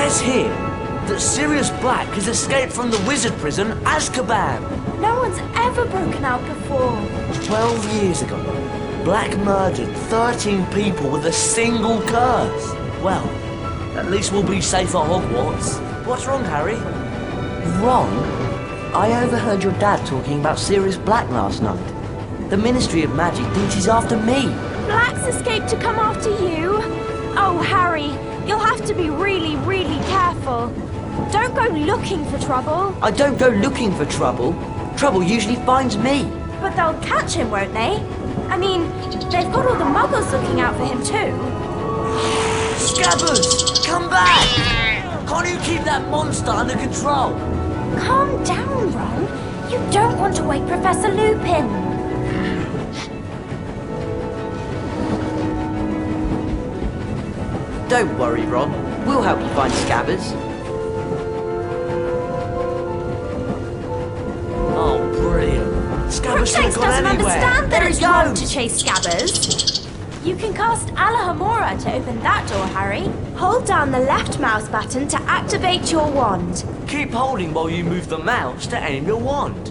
says here that Sirius Black has escaped from the wizard prison Azkaban. No one's ever broken out before. 12 years ago, Black murdered 13 people with a single curse. Well, at least we'll be safe at Hogwarts. What's wrong, Harry? Wrong? I overheard your dad talking about Sirius Black last night. The Ministry of Magic thinks he's after me. Black's escaped to come after you? Oh, Harry, you'll have to be really, really careful. Don't go looking for trouble. I don't go looking for trouble. Trouble usually finds me. But they'll catch him, won't they? I mean, they've got all the muggles looking out for him too. Scabbers, come back! Can't you keep that monster under control? Calm down, Ron. You don't want to wake Professor Lupin. Don't worry, Ron. We'll help you find Scabbers. Oh, brilliant. Scabbers Crookshanks should have doesn't gone anywhere. understand that There it's he wrong goes. to chase Scabbers. You can cast Alohomora to open that door, Harry. Hold down the left mouse button to activate your wand. Keep holding while you move the mouse to aim your wand.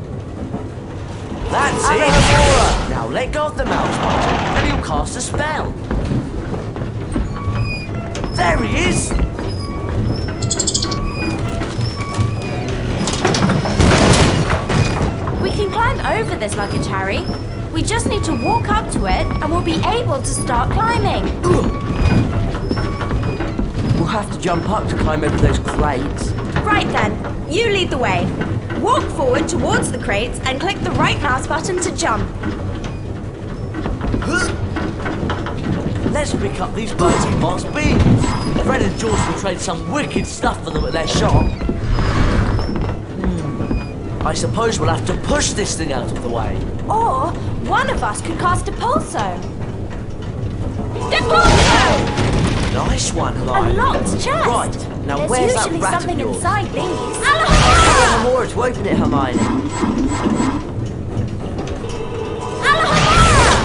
That's it! Alohomora. Now let go of the mouse button and you'll cast a spell. There he is! We can climb over this luggage, Harry. We just need to walk up to it and we'll be able to start climbing. We'll have to jump up to climb over those crates. Right then, you lead the way. Walk forward towards the crates and click the right mouse button to jump. Let's pick up these Bertie Bott's beans. Fred and George will trade some wicked stuff for them at their shop. I suppose we'll have to push this thing out of the way. Or one of us could cast a pulso. Depulso! Nice one, A Hermione. locked chest. Right, now There's where's that usually rat of something yours? inside these. Alohomora to open it, Hermione. Alohomora!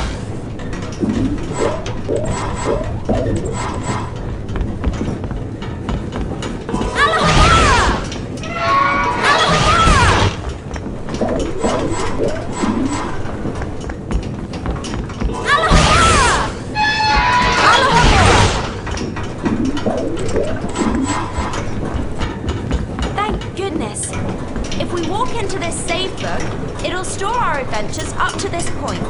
Thank goodness. If we walk into this save book, it'll store our adventures up to this point.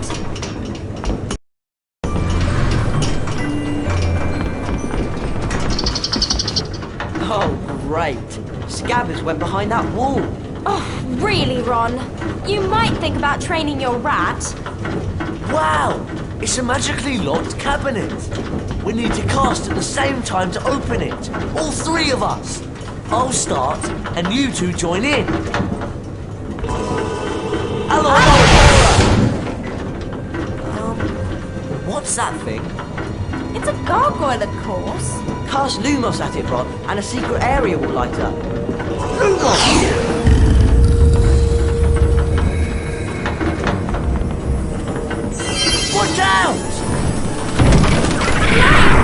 Oh, great. Scabbers went behind that wall. Oh, really, Ron? You might think about training your rat. Wow! It's a magically locked cabinet. We need to cast at the same time to open it. All three of us. I'll start, and you two join in. Hello! What's that thing? It's a gargoyle, of course. Cast Lumos at it, Ron, and a secret area will light up. Lumos! Watch out!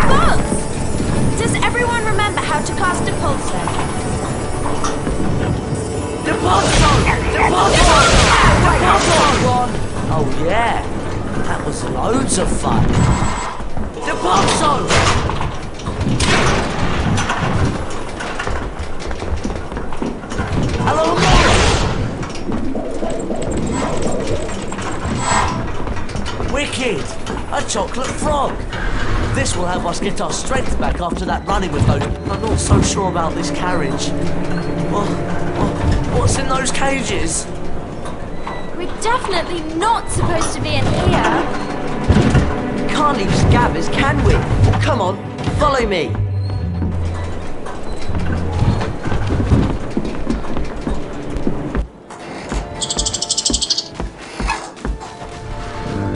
Bugs! Does everyone remember how to cast a pulsar? Depulso! Depulso! Depulso! Oh yeah, that was loads of fun. Depulso! Hello, Wicked! A chocolate frog! This will help us get our strength back after that running with those. I'm not so sure about this carriage. What's in those cages? We're definitely not supposed to be in here. Can't leave Scabbers, can we? Come on, follow me.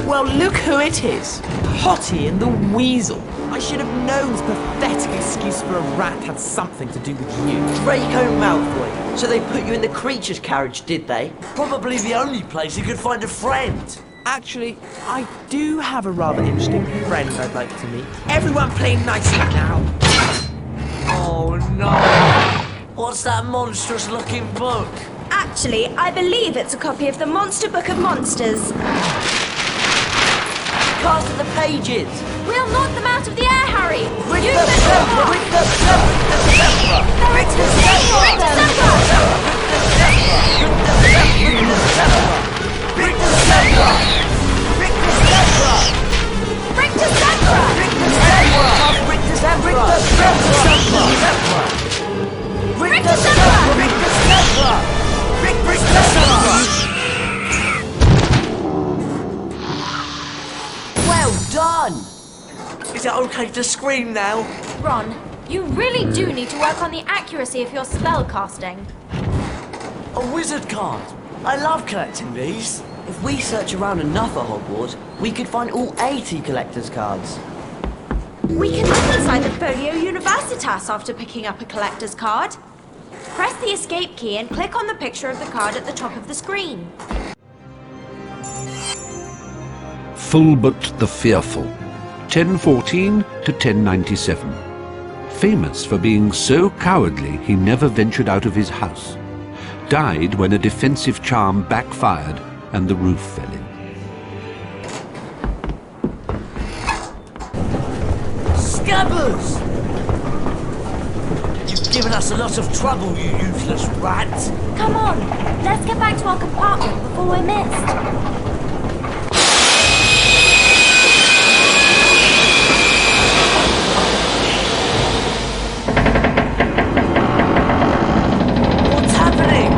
Well, look who it is. Hottie and the Weasel. I should have known this pathetic excuse for a rat had something to do with you. Draco Malfoy. So they put you in the creature's carriage, did they? Probably the only place he could find a friend. Actually, I do have a rather interesting friend I'd like to meet. Everyone play nicely now. Oh no! What's that monstrous looking book? Actually, I believe it's a copy of the Monster Book of Monsters. Cast of the pages! We'll knock them out of the air, Harry! Bring Use the the Zebra! door! Bring the Zebra! There are too many of them! Bring the Zebra! Bring the Zebra! Bring to Zebra! Bring the Zebra! Bring the Zebra! Bring the Zebra! Bring the Zebra! Bring the Zebra! Bring the Zebra! Well done! Is it okay to scream now? Ron, you really do need to work on the accuracy of your spell casting. A wizard card! I love collecting these. If we search around enough at Hogwarts, we could find all 80 collector's cards. We can look inside the Folio Universitas after picking up a collector's card. Press the escape key and click on the picture of the card at the top of the screen. Fulbert the Fearful, 1014 to 1097. Famous for being so cowardly he never ventured out of his house. Died when a defensive charm backfired and the roof fell in. Scabbers! You've given us a lot of trouble, you useless rat. Come on, let's get back to our compartment before we're missed. What's happening?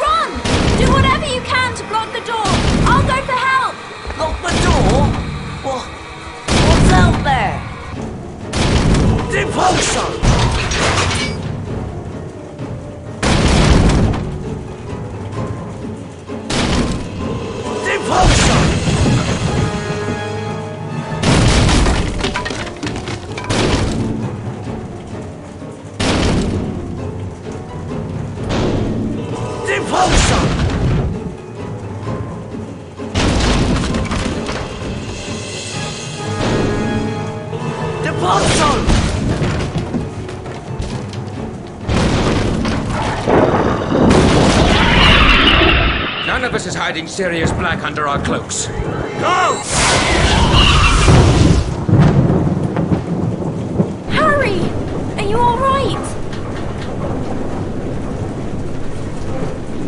Ron, do whatever you can to block the door. I'll go for help. Lock the door? What's out there? Deposo! Deposo! Deposo! Deposo! None of us is hiding Sirius Black under our cloaks. Go! Harry, are you all right?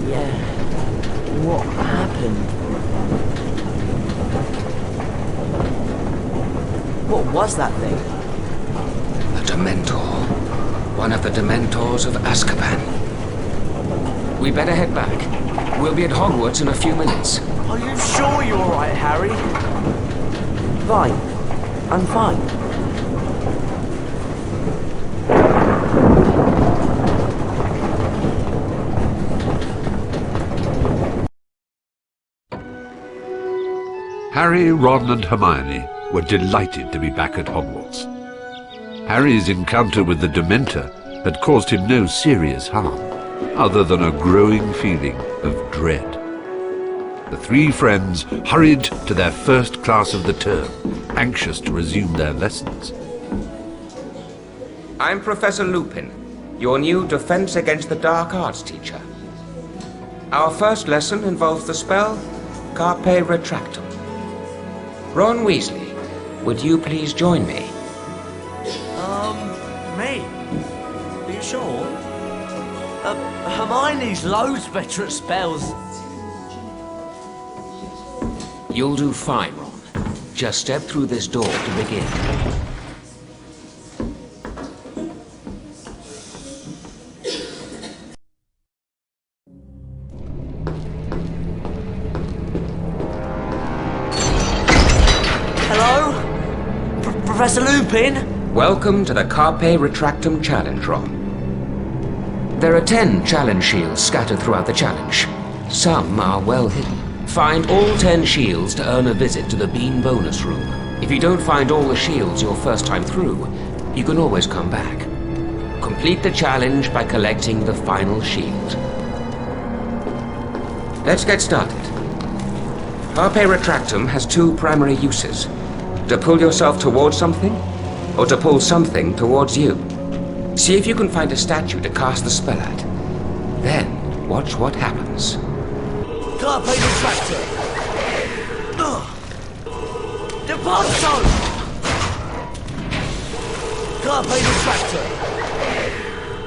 Yeah. What happened? What was that thing? A Dementor. One of the Dementors of Azkaban. We better head back. We'll be at Hogwarts in a few minutes. Are you sure you're alright, Harry? Fine. I'm fine. Harry, Ron and Hermione were delighted to be back at Hogwarts. Harry's encounter with the Dementor had caused him no serious harm, other than a growing feeling of dread. The three friends hurried to their first class of the term, anxious to resume their lessons. I'm Professor Lupin, your new Defense Against the Dark Arts teacher. Our first lesson involves the spell Carpe Retractum. Ron Weasley, would you please join me? Me? Are you sure? Hermione's loads better at spells. You'll do fine, Ron. Just step through this door to begin. Hello? Professor Lupin? Welcome to the Carpe Retractum Challenge, Ron. There are 10 challenge shields scattered throughout the challenge. Some are well hidden. Find all 10 shields to earn a visit to the Bean bonus room. If you don't find all the shields your first time through, you can always come back. Complete the challenge by collecting the final shield. Let's get started. Carpe Retractum has two primary uses. To pull yourself towards something, or to pull something towards you. See if you can find a statue to cast the spell at. Then, watch what happens. Carpe Retractor! Deponto! Carpe Retractor!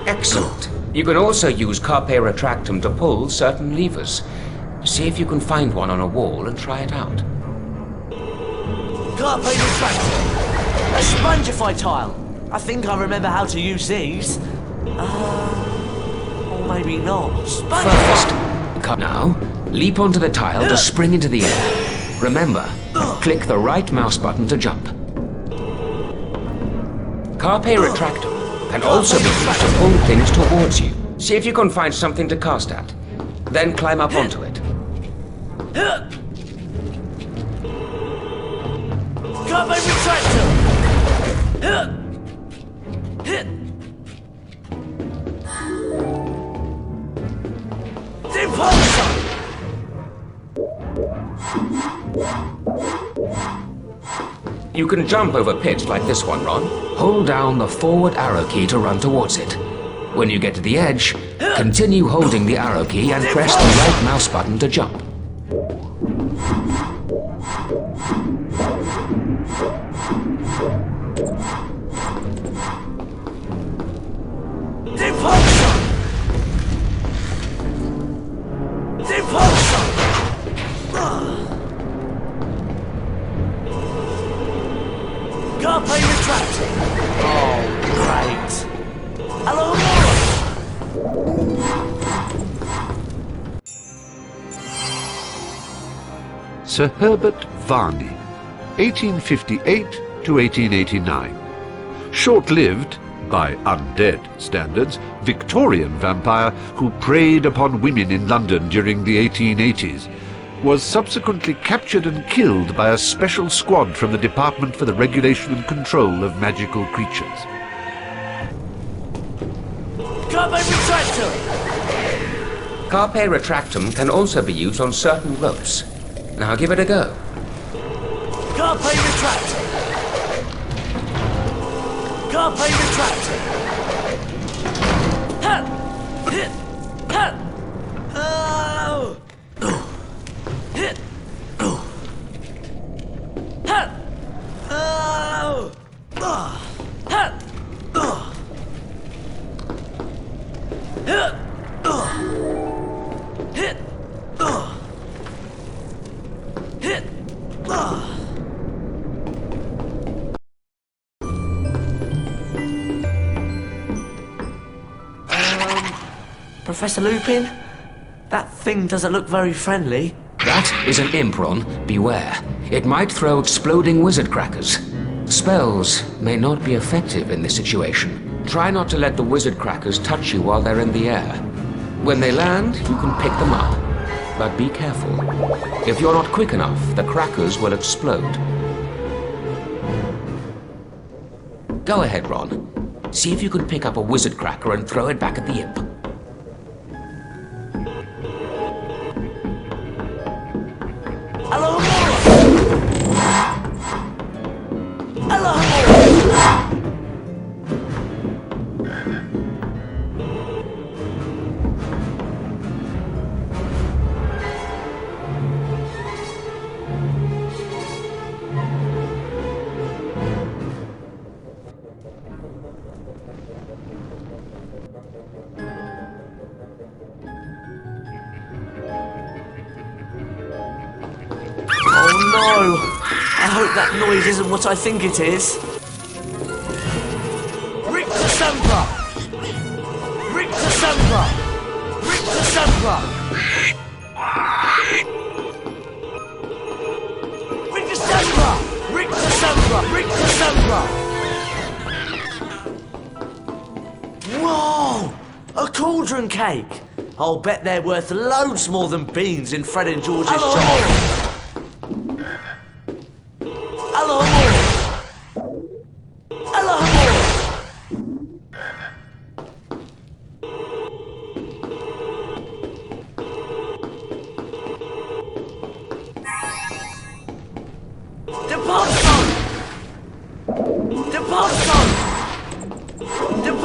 Excellent. You can also use Carpe Retractum to pull certain levers. See if you can find one on a wall and try it out. Carpe Retractor! A spongify tile! I think I remember how to use these. Or maybe not. First, now, leap onto the tile to spring into the air. Remember, click the right mouse button to jump. Carpe Retractum can also be used to pull things towards you. See if you can find something to cast at. Then climb up onto it. Carpe Retractor! Deponto! You can jump over pits like this one, Ron. Hold down the forward arrow key to run towards it. When you get to the edge, continue holding the arrow key and press the right mouse button to jump. Deponto! Deponto! Carpe Retractor! Oh, great! Hello, Sir Herbert Varney, 1858 to 1889. Short-lived, by undead standards, Victorian vampire who preyed upon women in London during the 1880s, was subsequently captured and killed by a special squad from the Department for the Regulation and Control of Magical Creatures. Carpe Retractor! Carpe Retractum can also be used on certain ropes. Now give it a go. Carpe Retractor! Carpe Retractor! Ha! Hit! Ha! Oh! Hit! Ha! Oh! Ha! Hit! Hit! Professor Lupin? That thing doesn't look very friendly. That is an imp, Ron. Beware. It might throw exploding wizard crackers. Spells may not be effective in this situation. Try not to let the wizard crackers touch you while they're in the air. When they land, you can pick them up. But be careful. If you're not quick enough, the crackers will explode. Go ahead, Ron. See if you can pick up a wizard cracker and throw it back at the imp. Hello, Hello, Oh no! I hope that noise isn't what I think it is. Ricta Sempra! Ricta Sempra! Ricta Sempra! Ricta Sempra! Ricta Sempra! Ricta Sempra! Whoa! A cauldron cake! I'll bet they're worth loads more than beans in Fred and George's shop. Hello, Hello,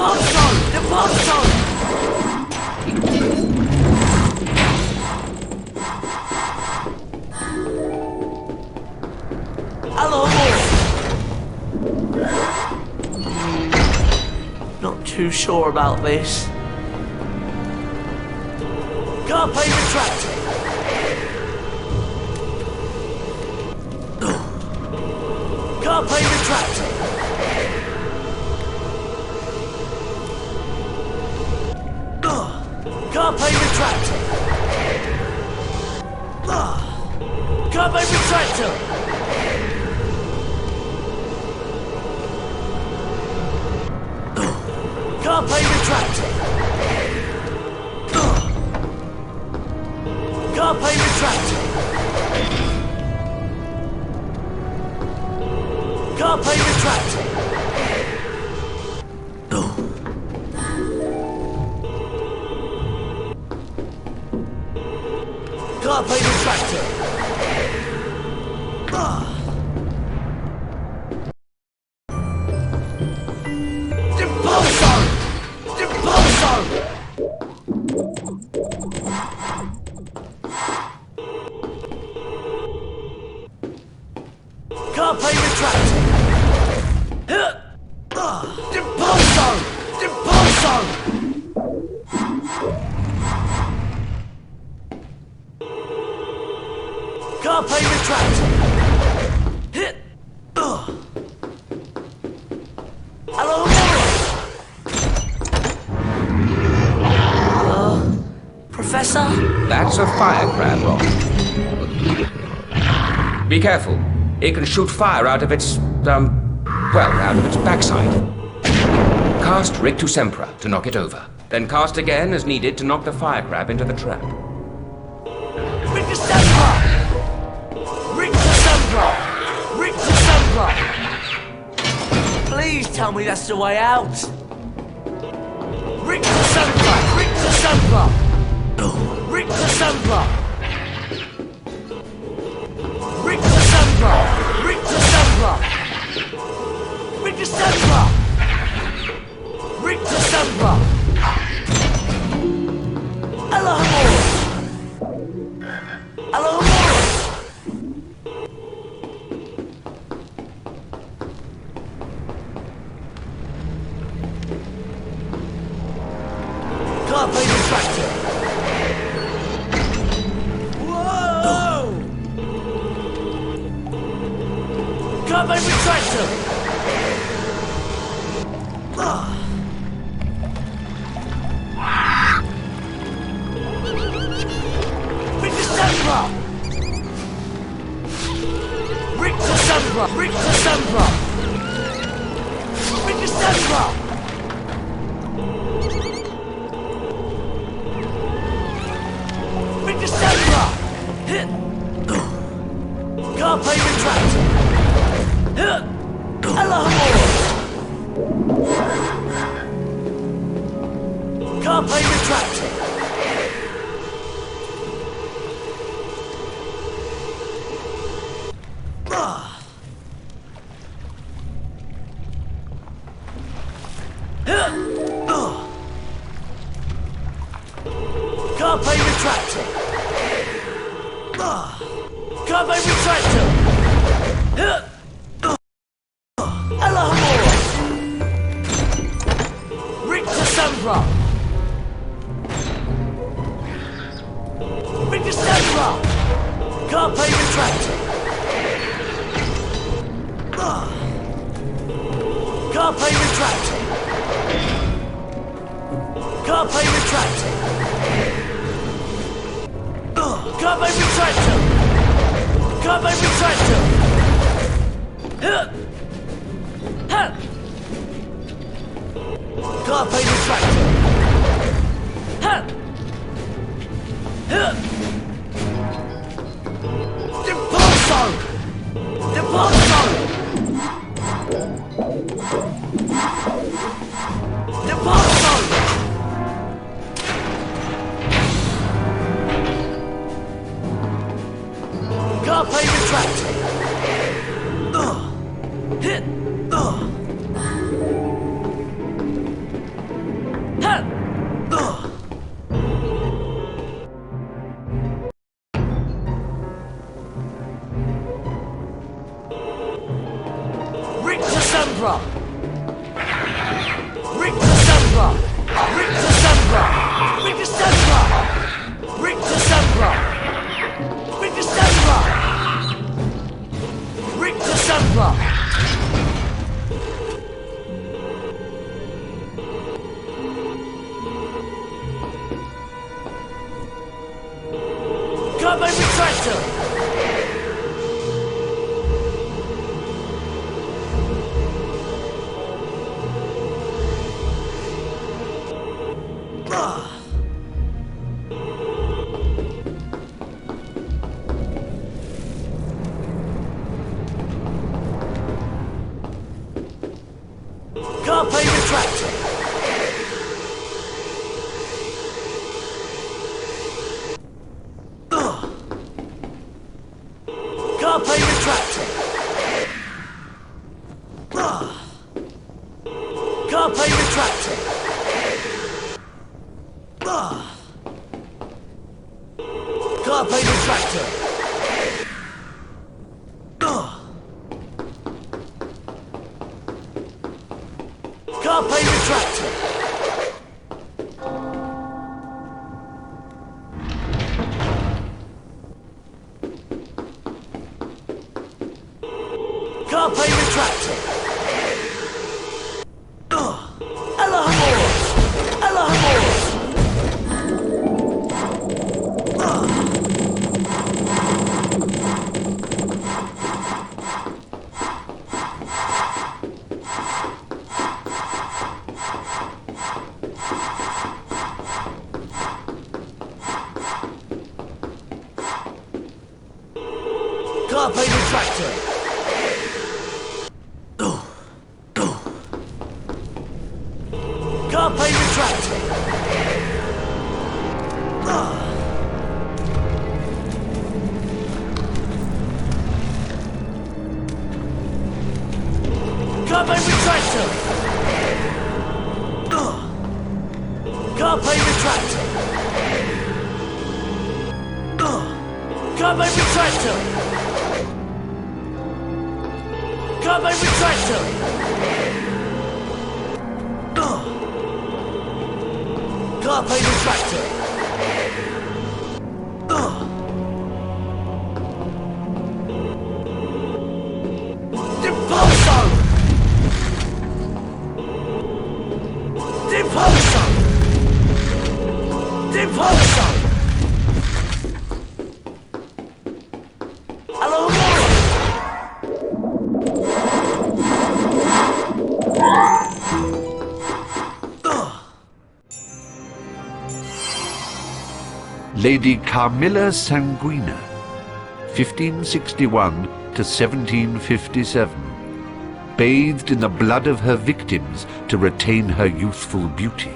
Deposit! Deposit! Hello, not too sure about this. Carpe retracted. Carpe retracted. Carpe retracted. Carpe retracted. Carpe retracted. Carpe retracted. Carpe retracted. Carpe retracted. Deposit! Deposit! Carpe retracted. Deposit! Deposit! Carpe retracted. Hello, Professor? That's a fire crab, Ron. Be careful. It can shoot fire out of its, out of its backside. Cast Rictus Sempra to knock it over. Then cast again as needed to knock the fire crab into the trap. Rictus Sempra! Rictus Sempra! Rictus Sempra! Please tell me that's the way out. Rictus Sempra! Rictus Sempra! Rictus Sempra! Rictus Sempra! Rictus Sempra! Rictus Sempra! Rictus Sempra! Hello, hello, Carpe retracted. Whoa! Carpe retracted. Rictus Sempra! Rictus Sempra! Rictus Sempra! Rictus Sempra! Rictus Sempra! Carpe retracted. Hello, Carpe retracted. Carpe retracted. Carpe retracted. Hello, Rictus Sempra. Rictus Sempra. Carpe retracted. Carpe retracted. Carpe retracted. Carpe retracted. Carpe retracted. Carpe retracted. Deposit! Deposit! Deposit! Carpe retracted. Carpe retractor. Carpe retractor. Carpe retractor. Carpe retractor. Carpe retractor. Carpe retractor. Ella Hamoros. Ella Hamoros. Carpe retractor. Carpe retractor. Carpe retractor. Carpe retractor. Carpe retractor. Carpe retractor. Carpe retractor. Impulso. Impulso. Impulso. Hello, Lady Carmilla Sanguina, 1561 to 1757, bathed in the blood of her victims to retain her youthful beauty.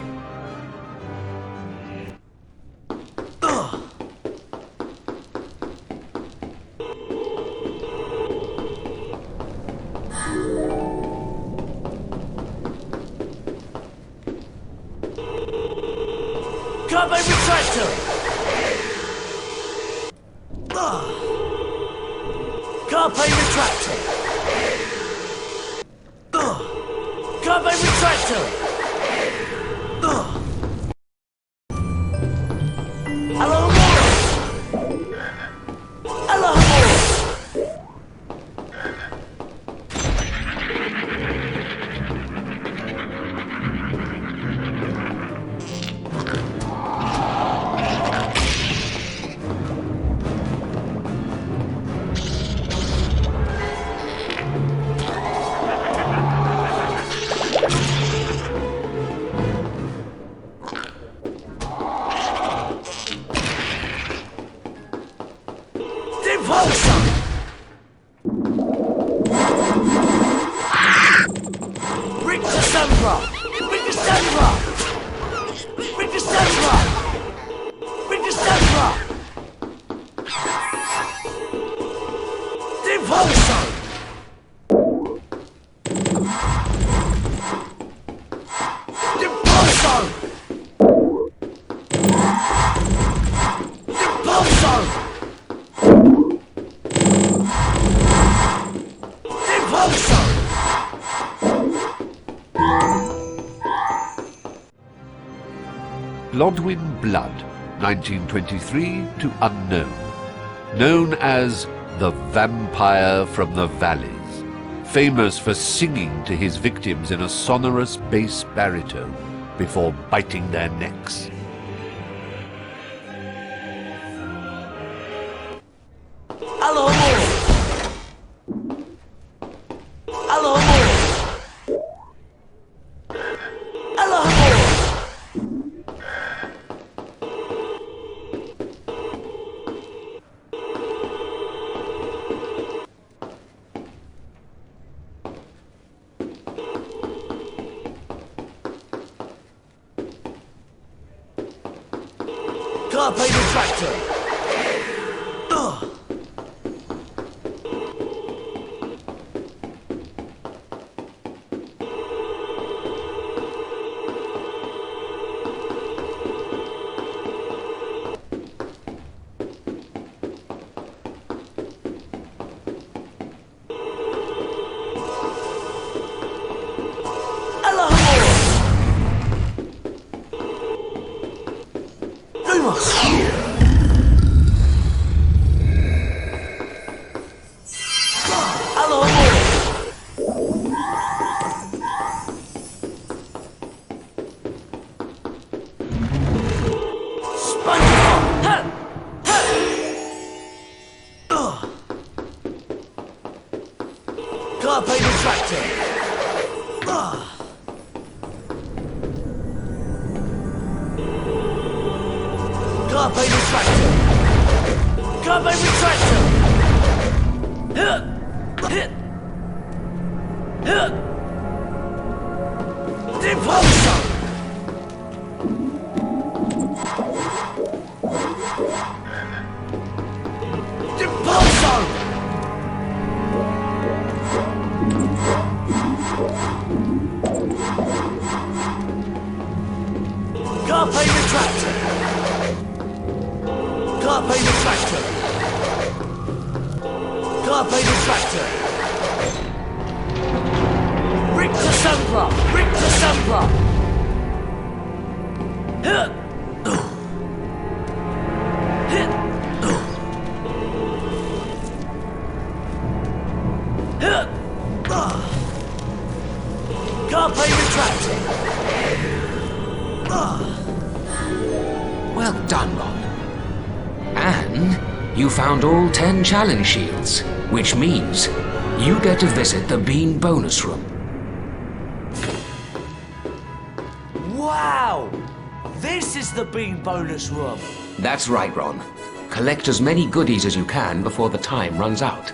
Carpe retractor. Carpe retractor. Carpe retractor. Hello, Morris. Hello, Morris. Impulso. Rictus Sempra. Rictus Sempra. Rictus Sempra. Rictus Sempra. Impulso. Impulso. Impulso. Impulso. Blodwyn Blood, 1923 to unknown. Known as the Vampire from the Valleys. Famous for singing to his victims in a sonorous bass baritone before biting their necks. Hello, Morris. Hello, Morris. Hello, Morris. Carpe retractor. Carpe retractor. Carpe retractor. Carpe retractor. Impulsor. Impulsor. Carpe retractor. Carpe retractor. Carpe retractor. Ricta Sempra. Ricta Sempra. Carpe retractor. Well done, Ron. And you found all 10 challenge shields, which means you get to visit the Bean bonus room. Wow! This is the Bean bonus room. That's right, Ron. Collect as many goodies as you can before the time runs out.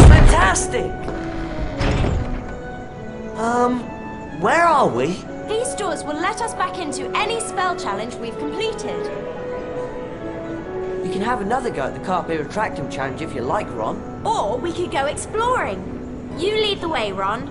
Fantastic! Where are we? These doors will let us back into any spell challenge we've completed. You can have another go at the Carpe Retractum challenge if you like, Ron. Or we could go exploring. You lead the way, Ron.